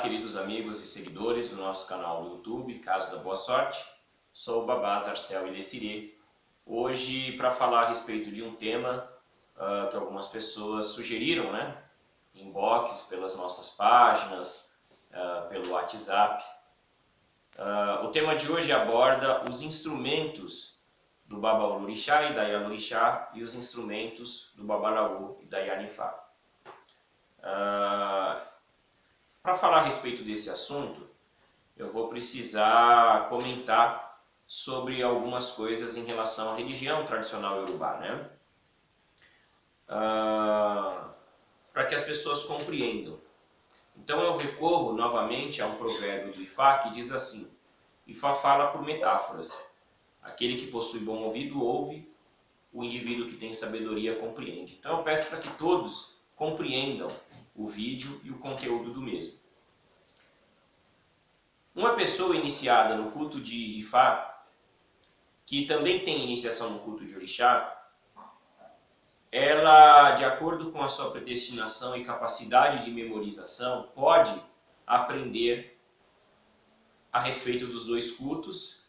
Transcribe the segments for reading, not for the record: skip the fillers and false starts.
queridos amigos e seguidores do nosso canal do YouTube, Casa da Boa Sorte. Sou o Babá Zarcel Ilessirê. Hoje, para falar a respeito de um tema que algumas pessoas sugeriram, né? Inbox, pelas nossas páginas, pelo WhatsApp. O tema de hoje aborda os instrumentos do Babaolorixá e da Yanorixá e os instrumentos do Babalaô e da Yanifá. Para falar a respeito desse assunto, eu vou precisar comentar sobre algumas coisas em relação à religião tradicional iorubá, né? Para que as pessoas compreendam. Então eu recorro novamente a um provérbio do Ifá que diz assim: Ifá fala por metáforas. Aquele que possui bom ouvido ouve, o indivíduo que tem sabedoria compreende. Então eu peço para que todos compreendam o vídeo e o conteúdo do mesmo. Uma pessoa iniciada no culto de Ifá, que também tem iniciação no culto de Orixá, ela, de acordo com a sua predestinação e capacidade de memorização, pode aprender a respeito dos dois cultos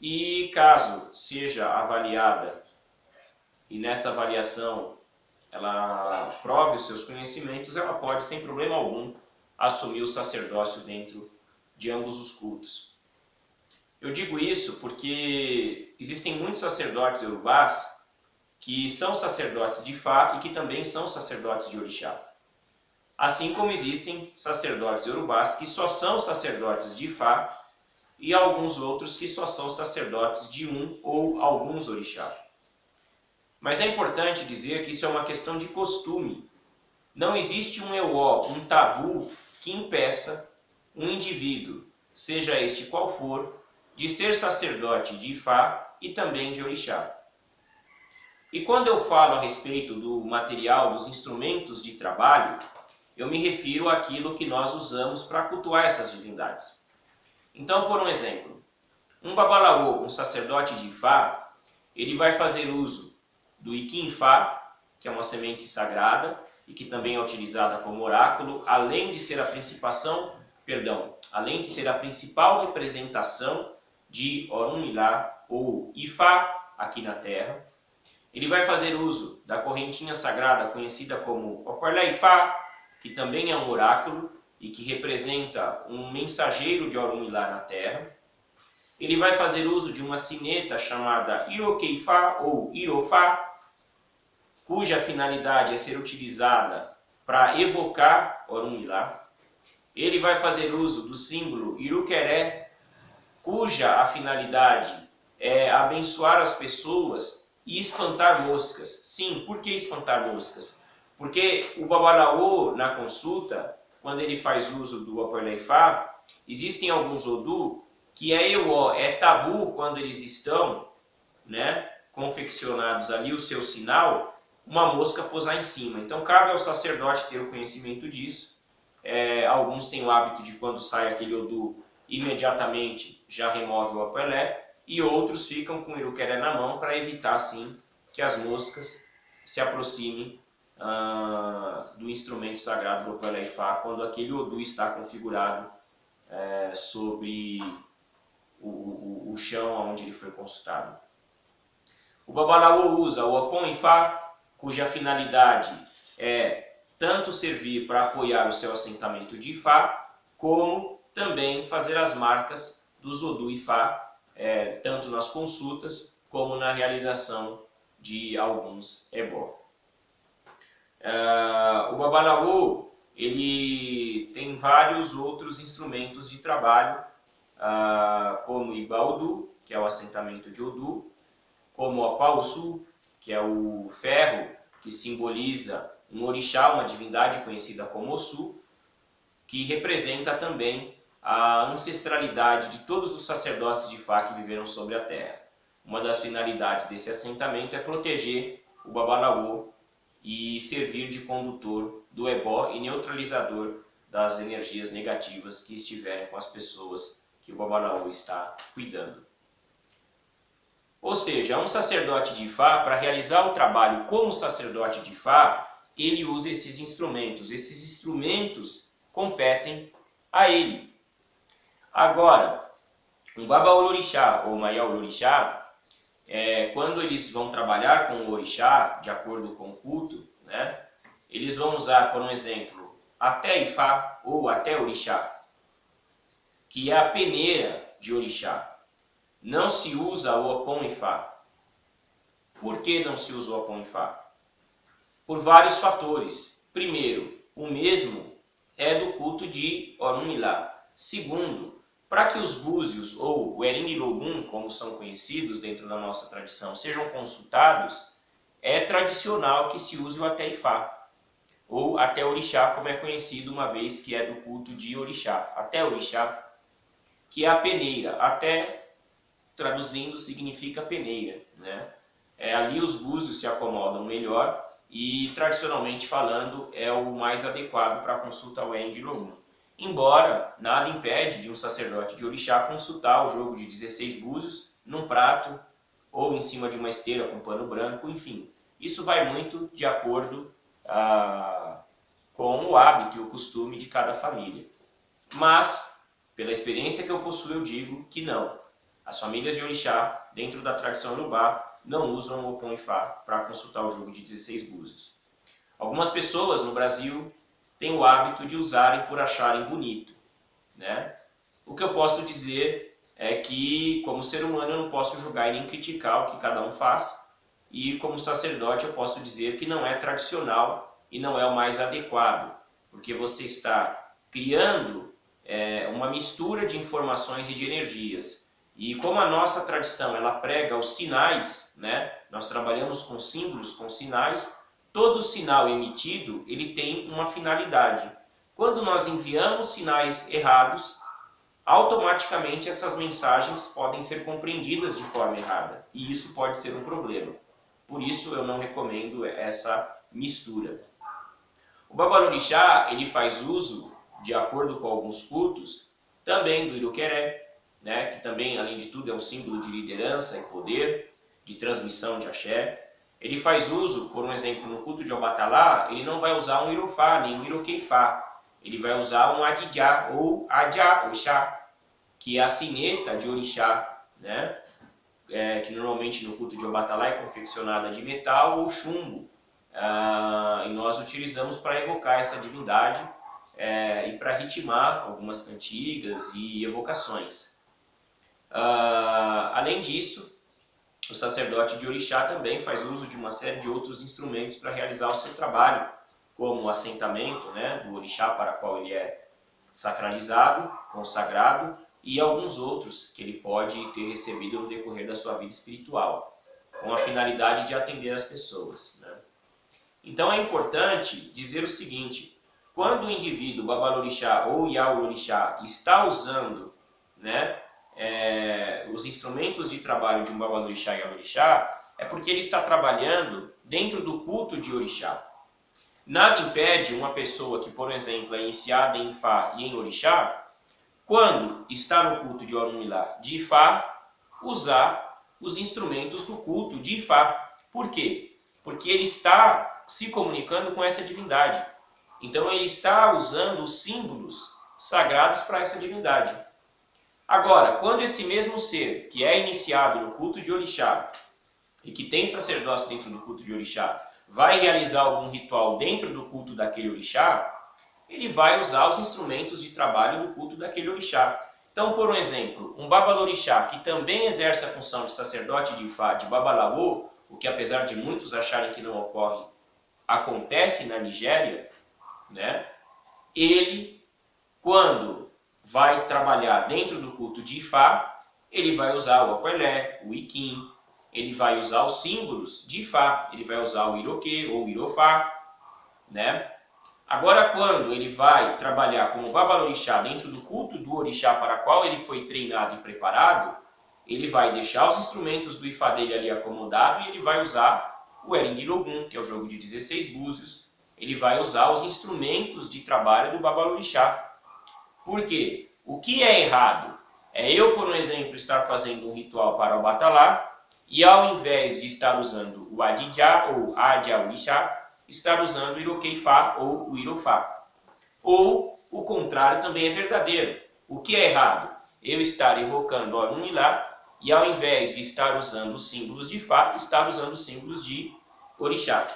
e, caso seja avaliada e nessa avaliação ela prove os seus conhecimentos, ela pode, sem problema algum, assumir o sacerdócio dentro de ambos os cultos. Eu digo isso porque existem muitos sacerdotes iorubás que são sacerdotes de Ifá e que também são sacerdotes de Orixá. Assim como existem sacerdotes iorubás que só são sacerdotes de Ifá e alguns outros que só são sacerdotes de um ou alguns orixá. Mas é importante dizer que isso é uma questão de costume. Não existe um euó, um tabu que impeça um indivíduo, seja este qual for, de ser sacerdote de Ifá e também de Orixá. E quando eu falo a respeito do material, dos instrumentos de trabalho, eu me refiro àquilo que nós usamos para cultuar essas divindades. Então, por um exemplo, um babalaô, um sacerdote de Ifá, ele vai fazer uso do Iquim-Ifá, que é uma semente sagrada e que também é utilizada como oráculo, além de ser a principal representação de Orunmilá ou Ifá aqui na Terra. Ele vai fazer uso da correntinha sagrada conhecida como Oparlé-Ifá, que também é um oráculo e que representa um mensageiro de Orunmilá na Terra. Ele vai fazer uso de uma sineta chamada Iroqueifá ou Irofá, cuja finalidade é ser utilizada para evocar Orunmilá. Ele vai fazer uso do símbolo Iruqueré, cuja a finalidade é abençoar as pessoas e espantar moscas. Sim, por que espantar moscas? Porque o babalaô, na consulta, quando ele faz uso do Oparlé-Ifá, existem alguns Odu que é tabu quando eles estão, né, confeccionados ali o seu sinal, uma mosca pousar em cima. Então cabe ao sacerdote ter o conhecimento disso. Alguns têm o hábito de, quando sai aquele Odu, imediatamente já remove o Oparlé, e outros ficam com o Iruqueré na mão para evitar assim que as moscas se aproximem do instrumento sagrado do Oparlé-Ifá quando aquele Odu está configurado sobre o chão onde ele foi consultado. O babalaô usa o Opon-Ifá, cuja finalidade é tanto servir para apoiar o seu assentamento de Ifá, como também fazer as marcas dos Odu-Ifá, tanto nas consultas como na realização de alguns ebó. O babalaô, ele tem vários outros instrumentos de trabalho, como o Iba-Odu, que é o assentamento de Odu, como o Apauçu, que é o ferro que simboliza um orixá, uma divindade conhecida como Osu, que representa também a ancestralidade de todos os sacerdotes de Ifá que viveram sobre a terra. Uma das finalidades desse assentamento é proteger o babalaô e servir de condutor do ebó e neutralizador das energias negativas que estiverem com as pessoas que o babalaô está cuidando. Ou seja, um sacerdote de Ifá, para realizar o trabalho como sacerdote de Ifá, ele usa esses instrumentos. Esses instrumentos competem a ele. Agora, um Babaolorixá ou Maiaolorixá, quando eles vão trabalhar com o orixá, de acordo com o culto, né, eles vão usar, por um exemplo, até Ifá ou até orixá, que é a peneira de orixá. Não se usa o Opon Ifá. Por que não se usa o Opon Ifá? Por vários fatores. Primeiro, o mesmo é do culto de Orunmilá. Segundo, para que os búzios ou o Erinilogum, como são conhecidos dentro da nossa tradição, sejam consultados, é tradicional que se use o até Ifá, ou até orixá, como é conhecido, uma vez que é do culto de orixá. Até orixá, que é a peneira. Até, traduzindo, significa peneira, né? Ali os búzios se acomodam melhor e, tradicionalmente falando, é o mais adequado para a consulta ao Erinilogum. Embora nada impede de um sacerdote de orixá consultar o jogo de 16 búzios num prato ou em cima de uma esteira com pano branco, enfim. Isso vai muito de acordo com o hábito e o costume de cada família. Mas, pela experiência que eu possuo, eu digo que não. As famílias de orixá, dentro da tradição Yorubá, não usam o Opon Ifá para consultar o jogo de 16 búzios. Algumas pessoas no Brasil têm o hábito de usarem por acharem bonito, né? O que eu posso dizer é que, como ser humano, eu não posso julgar e nem criticar o que cada um faz, e como sacerdote eu posso dizer que não é tradicional e não é o mais adequado, porque você está criando uma mistura de informações e de energias. E como a nossa tradição ela prega os sinais, né? Nós trabalhamos com símbolos, com sinais. Todo sinal emitido, ele tem uma finalidade. Quando nós enviamos sinais errados, automaticamente essas mensagens podem ser compreendidas de forma errada. E isso pode ser um problema. Por isso eu não recomendo essa mistura. O Babalorixá, ele faz uso, de acordo com alguns cultos, também do Iruqueré, né, que também, além de tudo, é um símbolo de liderança e poder, de transmissão de axé. Ele faz uso, por um exemplo, no culto de Obatalá, ele não vai usar um Irofá, nem um Iroqueifá. Ele vai usar um Adijá, ou Adjá, Oxá, que é a sineta de orixá, né? Que normalmente no culto de Obatalá é confeccionada de metal ou chumbo. E nós utilizamos para evocar essa divindade e para ritmar algumas cantigas e evocações. Além disso, o sacerdote de orixá também faz uso de uma série de outros instrumentos para realizar o seu trabalho, como o assentamento, né, do orixá para qual ele é sacralizado, consagrado, e alguns outros que ele pode ter recebido no decorrer da sua vida espiritual, com a finalidade de atender as pessoas, né? Então é importante dizer o seguinte: quando o indivíduo Babalorixá ou Yaolorixá está usando, né, os instrumentos de trabalho de um Babalorixá e Yaolorixá, é porque ele está trabalhando dentro do culto de orixá. Nada impede uma pessoa que, por exemplo, é iniciada em Ifá e em orixá, quando está no culto de Orunmilá de Ifá, usar os instrumentos do culto de Ifá. Por quê? Porque ele está se comunicando com essa divindade. Então ele está usando os símbolos sagrados para essa divindade. Agora, quando esse mesmo ser, que é iniciado no culto de orixá, e que tem sacerdócio dentro do culto de orixá, vai realizar algum ritual dentro do culto daquele orixá, ele vai usar os instrumentos de trabalho do culto daquele orixá. Então, por um exemplo, um Babalorixá, que também exerce a função de sacerdote de Ifá, de Babalaô, o que apesar de muitos acharem que não ocorre, acontece na Nigéria, né? Ele, quando vai trabalhar dentro do culto de Ifá, ele vai usar o Opelé, o Iquim, ele vai usar os símbolos de Ifá, ele vai usar o Iroquê ou o Irofá, né? Agora, quando ele vai trabalhar como Babalorixá dentro do culto do orixá para qual ele foi treinado e preparado, ele vai deixar os instrumentos do Ifá dele ali acomodado e ele vai usar o Erinilogum, que é o jogo de 16 búzios. Ele vai usar os instrumentos de trabalho do Babalorixá. Por quê? O que é errado? É eu, por exemplo, estar fazendo um ritual para o Batalá e ao invés de estar usando o Adijá ou Adjá Orixá, estar usando o Iroqueifá ou o Irofá. Ou o contrário também é verdadeiro. O que é errado? Eu estar evocando Orunmilá e ao invés de estar usando os símbolos de Fá, estar usando os símbolos de Orixá.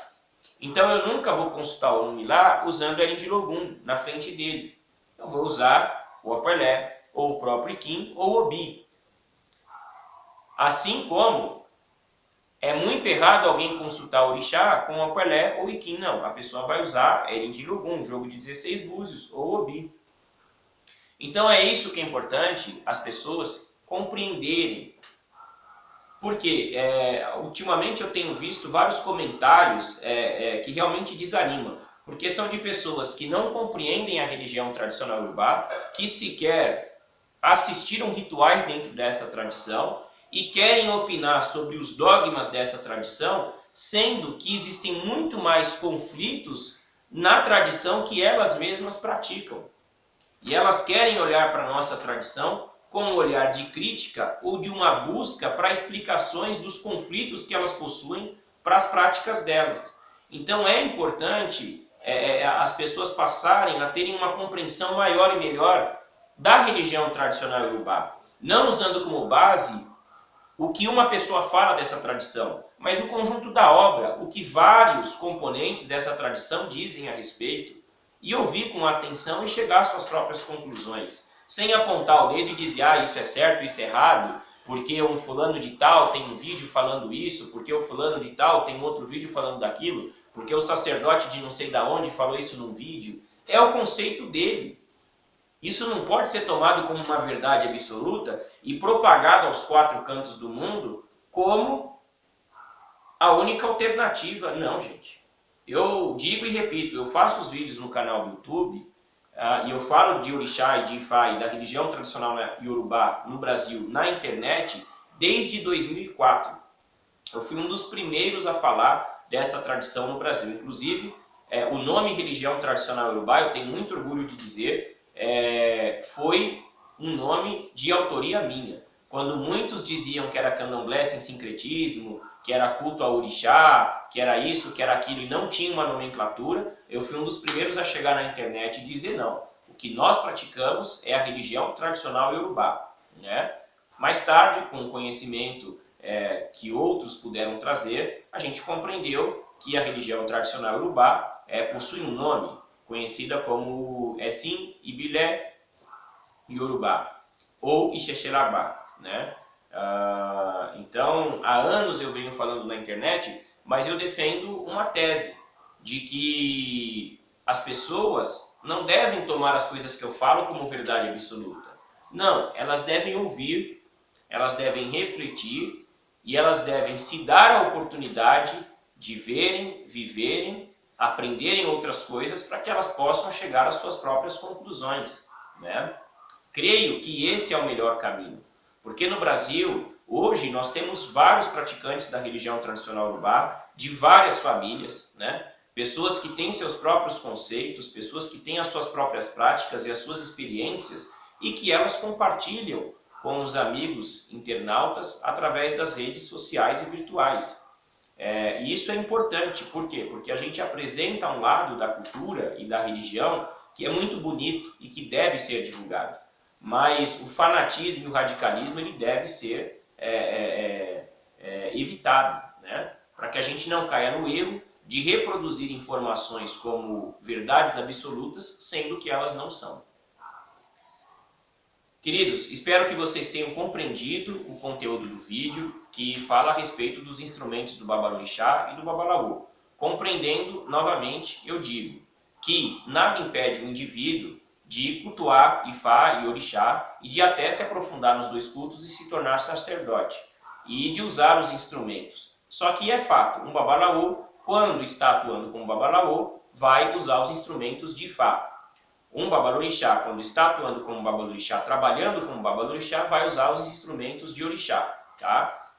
Então eu nunca vou consultar o Orunmilá usando Erin-de-Logum na frente dele. Eu vou usar o Aporlé, ou o próprio Iquim, ou o Obi. Assim como é muito errado alguém consultar o Orixá com o Aporlé ou Iquim, não. A pessoa vai usar Erin-de-Logum, jogo de 16 búzios, ou Obi. Então é isso que é importante as pessoas compreenderem. Porque ultimamente eu tenho visto vários comentários que realmente desanimam. Porque são de pessoas que não compreendem a religião tradicional iorubá, que sequer assistiram rituais dentro dessa tradição e querem opinar sobre os dogmas dessa tradição, sendo que existem muito mais conflitos na tradição que elas mesmas praticam. E elas querem olhar para a nossa tradição com um olhar de crítica ou de uma busca para explicações dos conflitos que elas possuem para as práticas delas. Então é importante as pessoas passarem a terem uma compreensão maior e melhor da religião tradicional iorubá, não usando como base o que uma pessoa fala dessa tradição, mas o conjunto da obra, o que vários componentes dessa tradição dizem a respeito, e ouvir com atenção e chegar às suas próprias conclusões, sem apontar o dedo e dizer, ah, isso é certo, isso é errado, porque um fulano de tal tem um vídeo falando isso, porque o fulano de tal tem outro vídeo falando daquilo, porque o sacerdote de não sei da onde falou isso num vídeo. É o conceito dele. Isso não pode ser tomado como uma verdade absoluta e propagado aos quatro cantos do mundo como a única alternativa. Não, gente. Eu digo e repito, eu faço os vídeos no canal do YouTube e eu falo de Orixá e de Ifá e da religião tradicional iorubá no Brasil na internet desde 2004. Eu fui um dos primeiros a falar dessa tradição no Brasil. Inclusive, o nome religião tradicional iorubá, eu tenho muito orgulho de dizer, foi um nome de autoria minha. Quando muitos diziam que era candomblé sem sincretismo, que era culto ao orixá, que era isso, que era aquilo, e não tinha uma nomenclatura, eu fui um dos primeiros a chegar na internet e dizer não. O que nós praticamos é a religião tradicional iorubá, né? Mais tarde, com o conhecimento que outros puderam trazer, a gente compreendeu que a religião tradicional iorubá possui um nome, conhecida como Essim Ibilé Iorubá, ou Ixexerabá, né? Então, há anos eu venho falando na internet, mas eu defendo uma tese de que as pessoas não devem tomar as coisas que eu falo como verdade absoluta. Não, elas devem ouvir, elas devem refletir e elas devem se dar a oportunidade de verem, viverem, aprenderem outras coisas para que elas possam chegar às suas próprias conclusões, né? Creio que esse é o melhor caminho, porque no Brasil, hoje, nós temos vários praticantes da religião tradicional iorubá, de várias famílias, né? Pessoas que têm seus próprios conceitos, pessoas que têm as suas próprias práticas e as suas experiências e que elas compartilham com os amigos internautas através das redes sociais e virtuais. E isso é importante, por quê? Porque a gente apresenta um lado da cultura e da religião que é muito bonito e que deve ser divulgado. Mas o fanatismo e o radicalismo ele deve ser evitado, né? Para que a gente não caia no erro de reproduzir informações como verdades absolutas, sendo que elas não são. Queridos, espero que vocês tenham compreendido o conteúdo do vídeo que fala a respeito dos instrumentos do Babalorixá e do Babalaô. Compreendendo, novamente, eu digo que nada impede o indivíduo de cultuar Ifá e Orixá e de até se aprofundar nos dois cultos e se tornar sacerdote e de usar os instrumentos. Só que é fato, um Babalaô, quando está atuando como Babalaô, vai usar os instrumentos de Ifá. Um Babalorixá, quando está atuando como Babalorixá, trabalhando como Babalorixá, vai usar os instrumentos de Orixá, tá?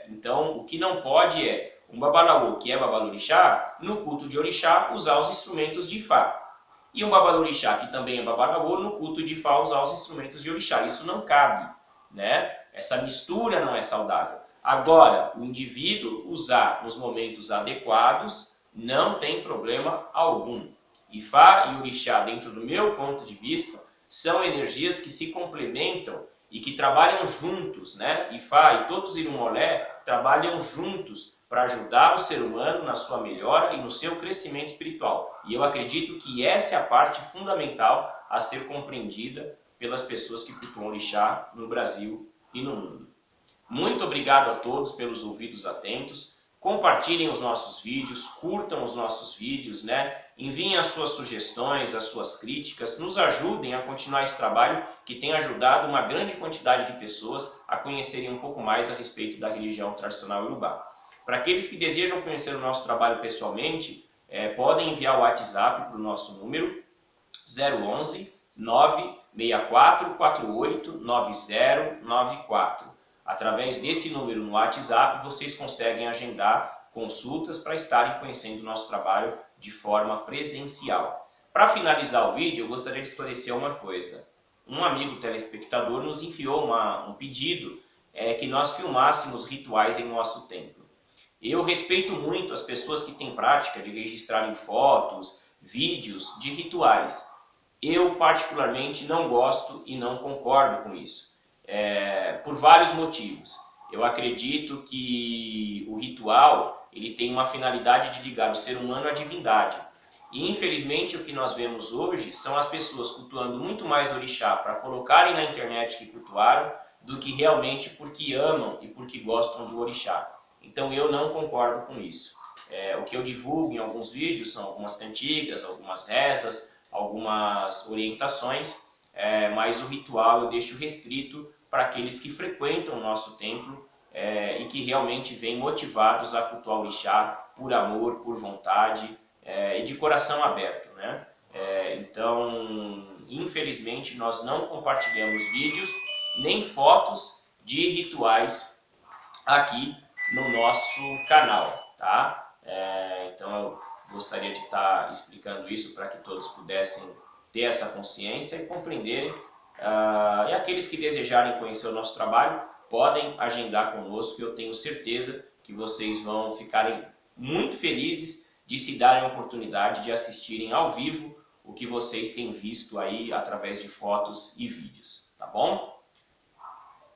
Então, o que não pode é um Babalaô, que é Babalorixá, no culto de Orixá, usar os instrumentos de Ifá. E um Babalorixá, que também é Babalaô, no culto de Ifá, usar os instrumentos de Orixá. Isso não cabe, né? Essa mistura não é saudável. Agora, o indivíduo usar nos momentos adequados não tem problema algum. Ifá e Orixá, dentro do meu ponto de vista, são energias que se complementam e que trabalham juntos, né? Ifá e todos os Irumolé trabalham juntos para ajudar o ser humano na sua melhora e no seu crescimento espiritual. E eu acredito que essa é a parte fundamental a ser compreendida pelas pessoas que cultuam Orixá no Brasil e no mundo. Muito obrigado a todos pelos ouvidos atentos. Compartilhem os nossos vídeos, curtam os nossos vídeos, né? Enviem as suas sugestões, as suas críticas, nos ajudem a continuar esse trabalho que tem ajudado uma grande quantidade de pessoas a conhecerem um pouco mais a respeito da religião tradicional Iorubá. Para aqueles que desejam conhecer o nosso trabalho pessoalmente, podem enviar o WhatsApp para o nosso número 011 964 48 9094. Através desse número no WhatsApp, vocês conseguem agendar consultas para estarem conhecendo o nosso trabalho de forma presencial. Para finalizar o vídeo, eu gostaria de esclarecer uma coisa. Um amigo telespectador nos enviou um pedido que nós filmássemos rituais em nosso templo. Eu respeito muito as pessoas que têm prática de registrarem fotos, vídeos de rituais. Eu particularmente não gosto e não concordo com isso. Por vários motivos. Eu acredito que o ritual ele tem uma finalidade de ligar o ser humano à divindade. E infelizmente o que nós vemos hoje são as pessoas cultuando muito mais orixá para colocarem na internet que cultuaram do que realmente porque amam e porque gostam do orixá. Então eu não concordo com isso. O que eu divulgo em alguns vídeos são algumas cantigas, algumas rezas, algumas orientações, mas o ritual eu deixo restrito para aqueles que frequentam o nosso templo e que realmente vêm motivados a cultuar o orixá por amor, por vontade e de coração aberto, né? Então, infelizmente, nós não compartilhamos vídeos nem fotos de rituais aqui no nosso canal, tá? Então, eu gostaria de estar explicando isso para que todos pudessem ter essa consciência e compreenderem. E aqueles que desejarem conhecer o nosso trabalho, podem agendar conosco e eu tenho certeza que vocês vão ficarem muito felizes de se darem a oportunidade de assistirem ao vivo o que vocês têm visto aí através de fotos e vídeos, tá bom?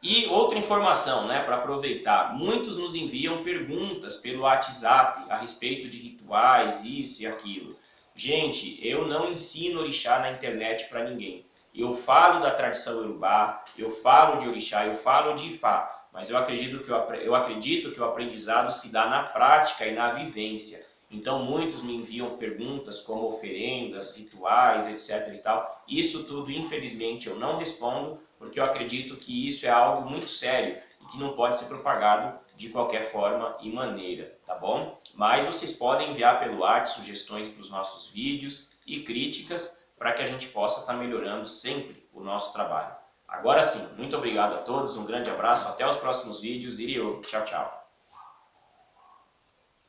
E outra informação, né, para aproveitar, muitos nos enviam perguntas pelo WhatsApp a respeito de rituais, isso e aquilo. Gente, eu não ensino orixá na internet para ninguém. Eu falo da tradição Iorubá, eu falo de orixá, eu falo de Ifá, mas eu acredito que o aprendizado se dá na prática e na vivência. Então muitos me enviam perguntas como oferendas, rituais, etc. e tal. Isso tudo, infelizmente, eu não respondo, porque eu acredito que isso é algo muito sério e que não pode ser propagado de qualquer forma e maneira, tá bom? Mas vocês podem enviar pelo WhatsApp sugestões para os nossos vídeos e críticas para que a gente possa estar melhorando sempre o nosso trabalho. Agora sim, muito obrigado a todos, um grande abraço, até os próximos vídeos, Iriô, tchau, tchau.